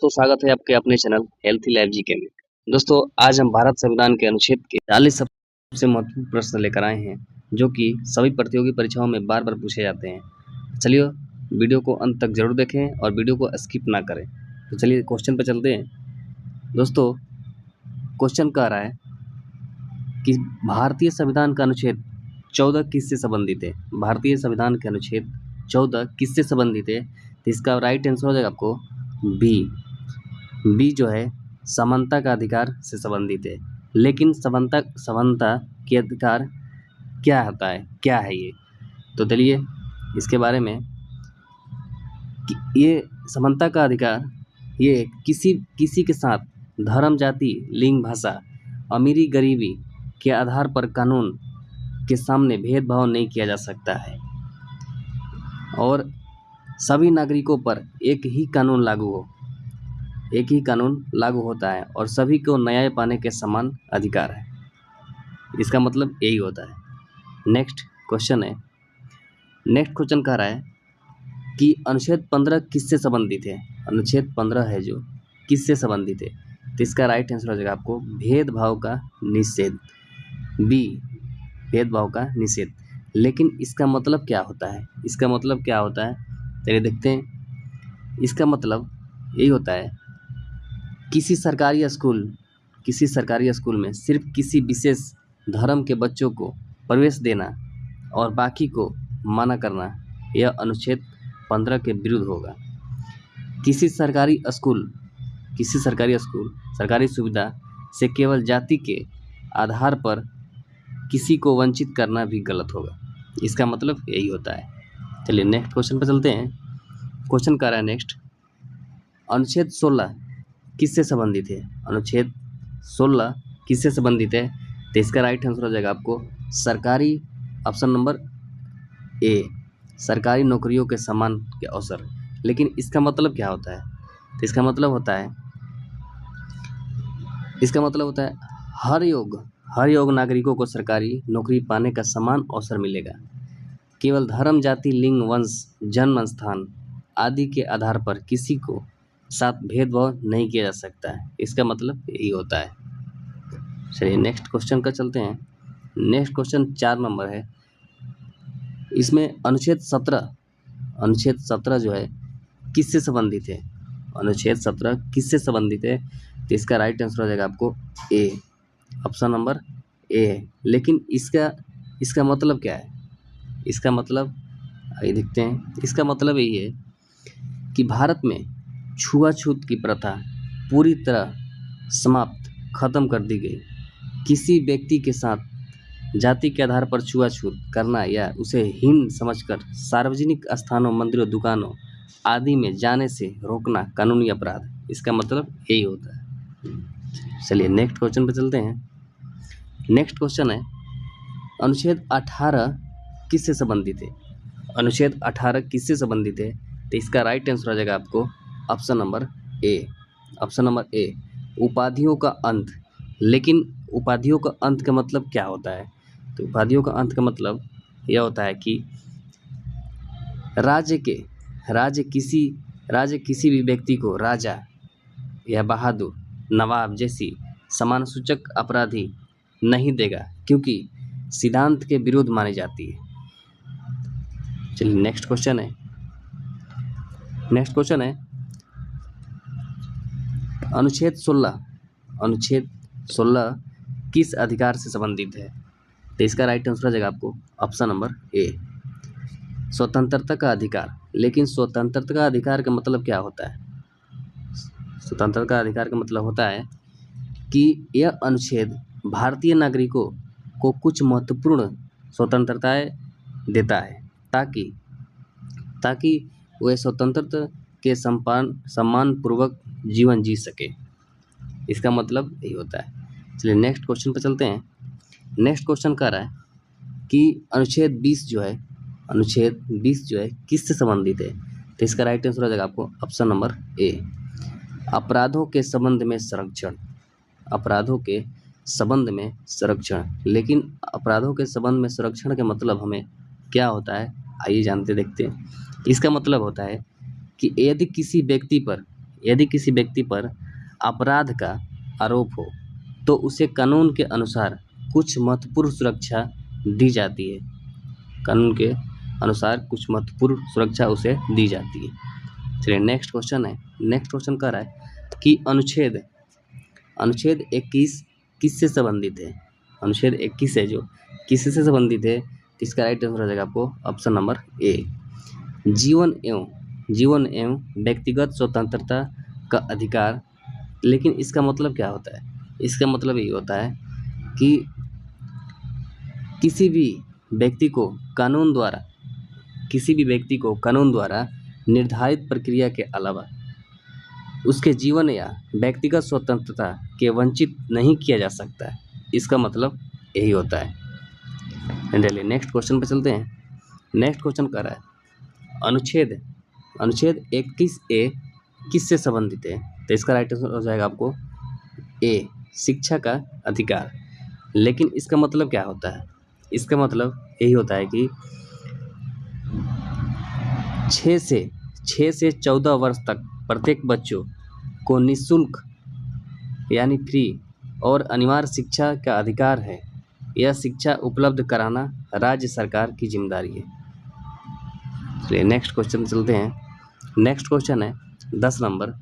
तो स्वागत है आपके अपने चैनल हेल्थी लाइफ जीके में। दोस्तों, आज हम भारत संविधान के अनुच्छेद के 40 सबसे महत्वपूर्ण प्रश्न लेकर आए हैं, जो कि सभी प्रतियोगी परीक्षाओं में बार बार पूछे जाते हैं। चलिए वीडियो को अंत तक जरूर देखें और वीडियो को स्किप ना करें। तो चलिए क्वेश्चन पर चलते हैं। दोस्तों, क्वेश्चन कह रहा है कि भारतीय संविधान का अनुच्छेद 14 किससे संबंधित है। भारतीय संविधान के अनुच्छेद 14 किससे संबंधित है, तो इसका राइट आंसर हो जाएगा आपको बी जो है समानता का अधिकार से संबंधित है। लेकिन समानता समानता के अधिकार क्या होता है, क्या है ये, तो चलिए इसके बारे में कि ये समानता का अधिकार ये किसी के साथ धर्म, जाति, लिंग, भाषा, अमीरी, गरीबी के आधार पर कानून के सामने भेदभाव नहीं किया जा सकता है और सभी नागरिकों पर एक ही कानून लागू होता है और सभी को न्याय पाने के समान अधिकार है। इसका मतलब यही होता है। नेक्स्ट क्वेश्चन कह रहा है कि अनुच्छेद 15 किससे संबंधित है। अनुच्छेद 15 है जो किससे संबंधित है, तो इसका राइट आंसर हो जाएगा आपको भेदभाव का निषेध, बी भेदभाव का निषेध। लेकिन इसका मतलब क्या होता है, चलिए देखते हैं। इसका मतलब यही होता है किसी सरकारी स्कूल में सिर्फ किसी विशेष धर्म के बच्चों को प्रवेश देना और बाकी को मना करना, यह अनुच्छेद 15 के विरुद्ध होगा। किसी सरकारी सरकारी सुविधा से केवल जाति के आधार पर किसी को वंचित करना भी गलत होगा। इसका मतलब यही होता है। चलिए नेक्स्ट क्वेश्चन पर चलते हैं। क्वेश्चन कर रहा है नेक्स्ट, अनुच्छेद 16 किससे संबंधित है। अनुच्छेद 16 किससे संबंधित है, तो इसका राइट आंसर हो जाएगा आपको सरकारी, ऑप्शन नंबर ए, सरकारी नौकरियों के समान के अवसर। लेकिन इसका मतलब क्या होता है, तो इसका मतलब होता है हर योग नागरिकों को सरकारी नौकरी पाने का समान अवसर मिलेगा। केवल धर्म, जाति, लिंग, वंश, जन्म स्थान आदि के आधार पर किसी को साथ भेदभाव नहीं किया जा सकता है। इसका मतलब यही होता है। चलिए नेक्स्ट क्वेश्चन का चलते हैं। नेक्स्ट क्वेश्चन 4 नंबर है। इसमें अनुच्छेद 17 जो है किससे संबंधित है। अनुच्छेद 17 किससे संबंधित है, तो इसका राइट आंसर हो जाएगा आपको ए, ऑप्शन नंबर ए है। लेकिन इसका मतलब क्या है, इसका मतलब आइए देखते हैं। इसका मतलब यही है कि भारत में छुआछूत की प्रथा पूरी तरह खत्म कर दी गई। किसी व्यक्ति के साथ जाति के आधार पर छुआछूत करना या उसे हीन समझकर सार्वजनिक स्थानों, मंदिरों, दुकानों आदि में जाने से रोकना कानूनी अपराध। इसका मतलब यही होता है। चलिए नेक्स्ट क्वेश्चन पर चलते हैं। नेक्स्ट क्वेश्चन है अनुच्छेद 18 किससे संबंधित है। अनुच्छेद 18 किससे संबंधित है, तो इसका राइट आंसर हो जाएगा आपको ऑप्शन नंबर ए, उपाधियों का अंत। लेकिन उपाधियों का अंत का मतलब क्या होता है, तो उपाधियों का अंत का मतलब यह होता है कि राज्य किसी भी व्यक्ति को राजा या बहादुर, नवाब जैसी सम्मानसूचक अपराधी नहीं देगा, क्योंकि सिद्धांत के विरुद्ध मानी जाती है। चलिए नेक्स्ट क्वेश्चन है अनुच्छेद 16 किस अधिकार से संबंधित है, तो इसका राइट आंसर हो जाएगा आपको ऑप्शन नंबर ए, स्वतंत्रता का अधिकार। लेकिन स्वतंत्रता का अधिकार का मतलब क्या होता है, स्वतंत्रता का अधिकार का मतलब होता है कि यह अनुच्छेद भारतीय नागरिकों को कुछ महत्वपूर्ण स्वतंत्रताएं देता है ताकि वे स्वतंत्रता के सम्मान पूर्वक जीवन जी सके। इसका मतलब यही होता है। चलिए नेक्स्ट क्वेश्चन पर चलते हैं। नेक्स्ट क्वेश्चन कह रहा है कि अनुच्छेद 20 जो है किससे संबंधित है, तो इसका राइट आंसर हो जाएगा आपको ऑप्शन नंबर ए, अपराधों के संबंध में संरक्षण। लेकिन अपराधों के संबंध में संरक्षण का मतलब हमें क्या होता है, आइए जानते देखते हैं। इसका मतलब होता है कि यदि किसी व्यक्ति पर यदि किसी व्यक्ति पर अपराध का आरोप हो तो उसे कानून के अनुसार कुछ महत्वपूर्ण सुरक्षा दी जाती है। कानून के अनुसार कुछ महत्वपूर्ण सुरक्षा उसे दी जाती है। चलिए नेक्स्ट क्वेश्चन है। नेक्स्ट क्वेश्चन कह रहा है कि अनुच्छेद 21 किससे संबंधित है। अनुच्छेद 21 है जो किससे संबंधित है, तो इसका राइट आंसर हो जाएगा आपको ऑप्शन नंबर ए, जीवन एवं व्यक्तिगत स्वतंत्रता का अधिकार। लेकिन इसका मतलब क्या होता है, इसका मतलब ये होता है कि किसी भी व्यक्ति को कानून द्वारा निर्धारित प्रक्रिया के अलावा उसके जीवन या व्यक्तिगत स्वतंत्रता के वंचित नहीं किया जा सकता है। इसका मतलब यही होता है। चलिए नेक्स्ट क्वेश्चन पे चलते हैं। नेक्स्ट क्वेश्चन कह रहा है अनुच्छेद 21A किससे संबंधित है, तो इसका राइट आंसर हो जाएगा आपको ए, शिक्षा का अधिकार। लेकिन इसका मतलब क्या होता है, इसका मतलब यही होता है कि 6 से 14 वर्ष तक प्रत्येक बच्चों को निःशुल्क यानी फ्री और अनिवार्य शिक्षा का अधिकार है। यह शिक्षा उपलब्ध कराना राज्य सरकार की जिम्मेदारी है। चलिए नेक्स्ट क्वेश्चन चलते हैं। नेक्स्ट क्वेश्चन है 10 नंबर।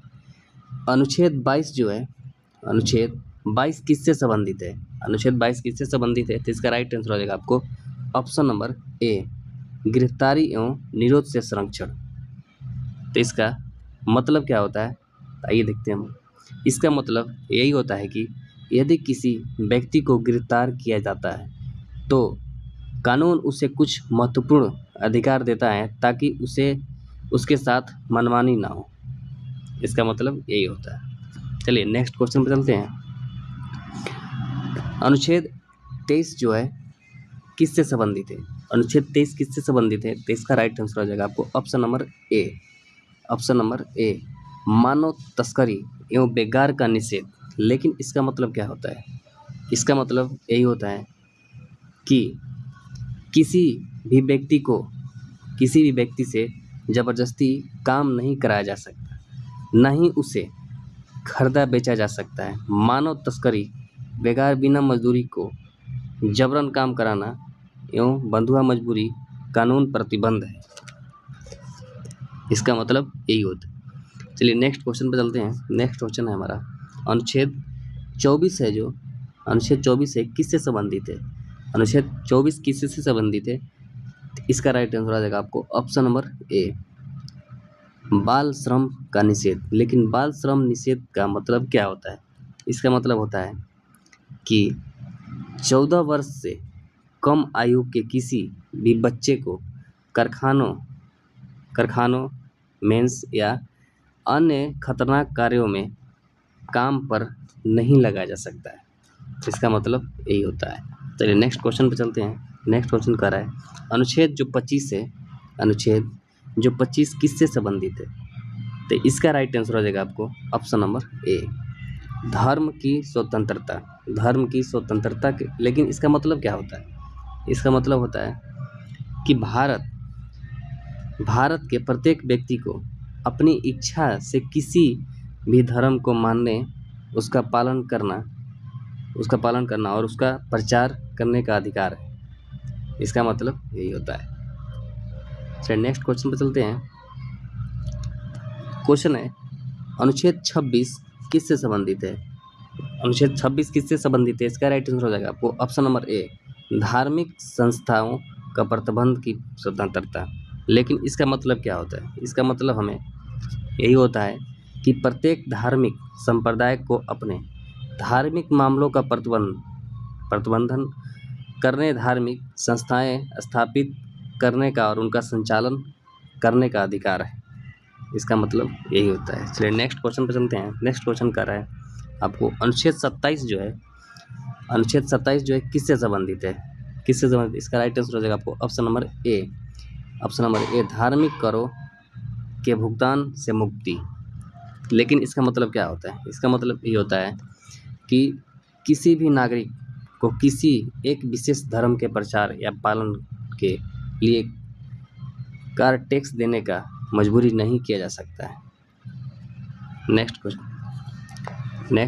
अनुच्छेद 22 जो है, अनुच्छेद 22 किससे संबंधित है। अनुच्छेद 22 किससे संबंधित है, तो इसका राइट आंसर हो जाएगा आपको ऑप्शन नंबर ए, गिरफ्तारी एवं निरोध से संरक्षण। तो इसका मतलब क्या होता है, आइए देखते हैं हम। इसका मतलब यही होता है कि यदि किसी व्यक्ति को गिरफ्तार किया जाता है तो कानून उसे कुछ महत्वपूर्ण अधिकार देता है ताकि उसके साथ मनमानी ना हो। इसका मतलब यही होता है। चलिए नेक्स्ट क्वेश्चन पर चलते हैं। अनुच्छेद 23 जो है किससे संबंधित है। अनुच्छेद 23 किससे संबंधित है, तो इसका राइट आंसर हो जाएगा आपको ऑप्शन नंबर ए, मानव तस्करी एवं बेगार का निषेध। लेकिन इसका मतलब क्या होता है, इसका मतलब यही होता है कि किसी भी व्यक्ति से ज़बरदस्ती काम नहीं कराया जा सकता, न ही उसे खरीदा बेचा जा सकता है। मानव तस्करी, बेगार बिना मजदूरी को जबरन काम कराना एवं बंधुआ मजबूरी कानून प्रतिबंध है। इसका मतलब यही होता है। चलिए नेक्स्ट क्वेश्चन पर चलते हैं। नेक्स्ट क्वेश्चन है हमारा अनुच्छेद 24 है जो अनुच्छेद 24 है किससे संबंधित है। अनुच्छेद 24 किससे संबंधित है, इसका राइट आंसर आ जाएगा आपको ऑप्शन नंबर ए, बाल श्रम का निषेध। लेकिन बाल श्रम निषेध का मतलब क्या होता है, इसका मतलब होता है कि 14 वर्ष से कम आयु के किसी भी बच्चे को कारखानों मेंस या अन्य खतरनाक कार्यों में काम पर नहीं लगाया जा सकता है। इसका मतलब यही होता है। चलिए नेक्स्ट क्वेश्चन पे चलते हैं। नेक्स्ट क्वेश्चन कह रहा है अनुच्छेद जो 25 किससे संबंधित है, तो इसका राइट आंसर हो जाएगा आपको ऑप्शन नंबर ए, धर्म की स्वतंत्रता के। लेकिन इसका मतलब क्या होता है, इसका मतलब होता है कि भारत के प्रत्येक व्यक्ति को अपनी इच्छा से किसी भी धर्म को मानने, उसका पालन करना और उसका प्रचार करने का अधिकार है। इसका मतलब यही होता है। चलिए नेक्स्ट क्वेश्चन पे चलते हैं। क्वेश्चन है अनुच्छेद 26 किससे संबंधित है। अनुच्छेद 26 किससे संबंधित है, इसका राइट आंसर हो जाएगा आपको ऑप्शन नंबर ए, धार्मिक संस्थाओं का प्रतिबंध की स्वतंत्रता। लेकिन इसका मतलब क्या होता है, इसका मतलब हमें यही होता है कि प्रत्येक धार्मिक संप्रदाय को अपने धार्मिक मामलों का प्रतिबंधन करने, धार्मिक संस्थाएं स्थापित करने का और उनका संचालन करने का अधिकार है। इसका मतलब यही होता है। चलिए नेक्स्ट क्वेश्चन पर चलते हैं। नेक्स्ट क्वेश्चन कर रहा है आपको अनुच्छेद 27 जो है किससे संबंधित है, इसका राइट आंसर हो जाएगा आपको ऑप्शन नंबर ए, धार्मिक करों के भुगतान से मुक्ति। लेकिन इसका मतलब क्या होता है, इसका मतलब ये होता है कि किसी भी नागरिक को किसी एक विशेष धर्म के प्रचार या पालन के लिए कर टैक्स देने का मजबूरी नहीं किया जा सकता है। नेक्स्ट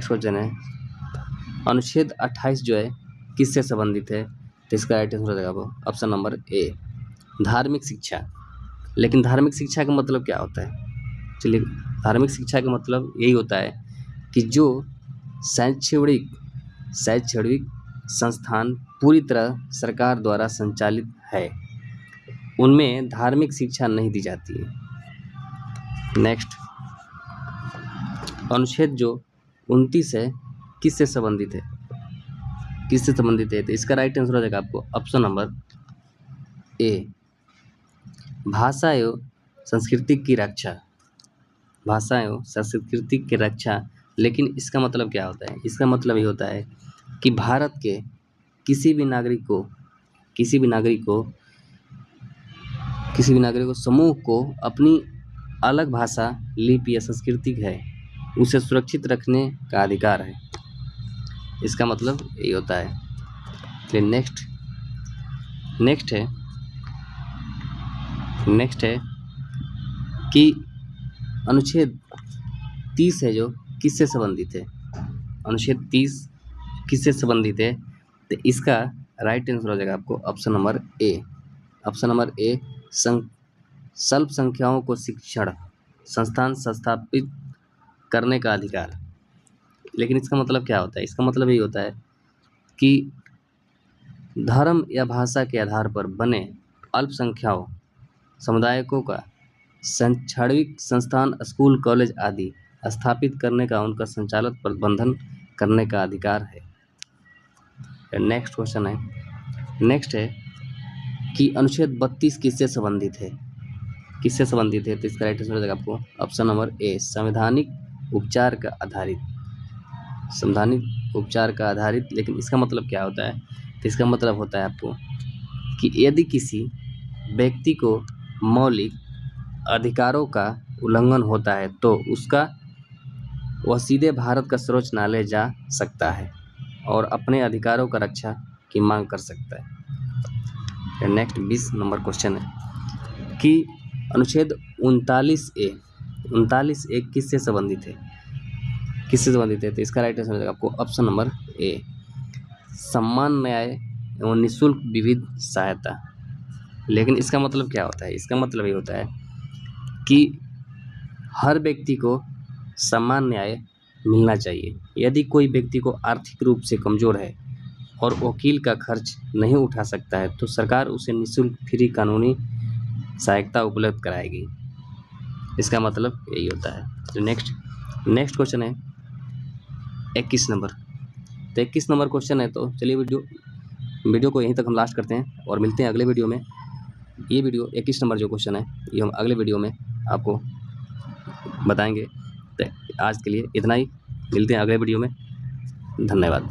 क्वेश्चन है अनुच्छेद 28 जो है किससे संबंधित है? तो इसका राइट आंसर हो जाएगा वो ऑप्शन नंबर ए, धार्मिक शिक्षा। लेकिन धार्मिक शिक्षा का मतलब क्या होता है? चलिए, धार्मिक शिक्षा का मतलब यही होता है कि जो शैक्षणिक संस्थान पूरी तरह सरकार द्वारा संचालित है उनमें धार्मिक शिक्षा नहीं दी जाती है। नेक्स्ट, अनुच्छेद जो 29 है किससे संबंधित है? तो इसका राइट आंसर हो जाएगा आपको ऑप्शन नंबर ए, भाषा एवं संस्कृति की रक्षा। लेकिन इसका मतलब क्या होता है? इसका मतलब ये होता है कि भारत के किसी भी नागरिक को समूह को अपनी अलग भाषा, लिपि या संस्कृति है उसे सुरक्षित रखने का अधिकार है। इसका मतलब यही होता है। चलिए नेक्स्ट है कि अनुच्छेद 30 है जो किससे संबंधित है? अनुच्छेद 30 किससे संबंधित है? तो इसका राइट आंसर हो जाएगा आपको ऑप्शन नंबर ए, अल्पसंख्यकों को शिक्षण संस्थान स्थापित करने का अधिकार। लेकिन इसका मतलब क्या होता है? इसका मतलब ये होता है कि धर्म या भाषा के आधार पर बने अल्पसंख्यक समुदायों का शैक्षणिक संस्थान, स्कूल, कॉलेज आदि स्थापित करने का, उनका संचालन प्रबंधन करने का अधिकार है। नेक्स्ट क्वेश्चन है कि अनुच्छेद 32 किससे संबंधित है? तो इसका राइट आंसर हो जाएगा आपको ऑप्शन नंबर ए, संवैधानिक उपचार का आधारित। लेकिन इसका मतलब क्या होता है? तो इसका मतलब होता है आपको कि यदि किसी व्यक्ति को मौलिक अधिकारों का उल्लंघन होता है तो वह सीधे भारत का सर्वोच्च न्यायालय जा सकता है और अपने अधिकारों का रक्षा की मांग कर सकता है। नेक्स्ट 20 नंबर क्वेश्चन है कि अनुच्छेद 39A किससे संबंधित है? तो इसका राइट आंसर हो जाएगा आपको ऑप्शन नंबर ए, सम्मान, न्याय एवं निःशुल्क विविध सहायता। लेकिन इसका मतलब क्या होता है? इसका मतलब ये होता है कि हर व्यक्ति को समान न्याय मिलना चाहिए। यदि कोई व्यक्ति को आर्थिक रूप से कमजोर है और वकील का खर्च नहीं उठा सकता है तो सरकार उसे निःशुल्क फ्री कानूनी सहायता उपलब्ध कराएगी। इसका मतलब यही होता है। तो नेक्स्ट क्वेश्चन है 21 नंबर। तो 21 नंबर क्वेश्चन है, तो चलिए वीडियो को यहीं तक हम लास्ट करते हैं और मिलते हैं अगले वीडियो में। ये वीडियो 21 नंबर जो क्वेश्चन है ये हम अगले वीडियो में आपको बताएंगे। तो आज के लिए इतना ही, मिलते हैं अगले वीडियो में। धन्यवाद।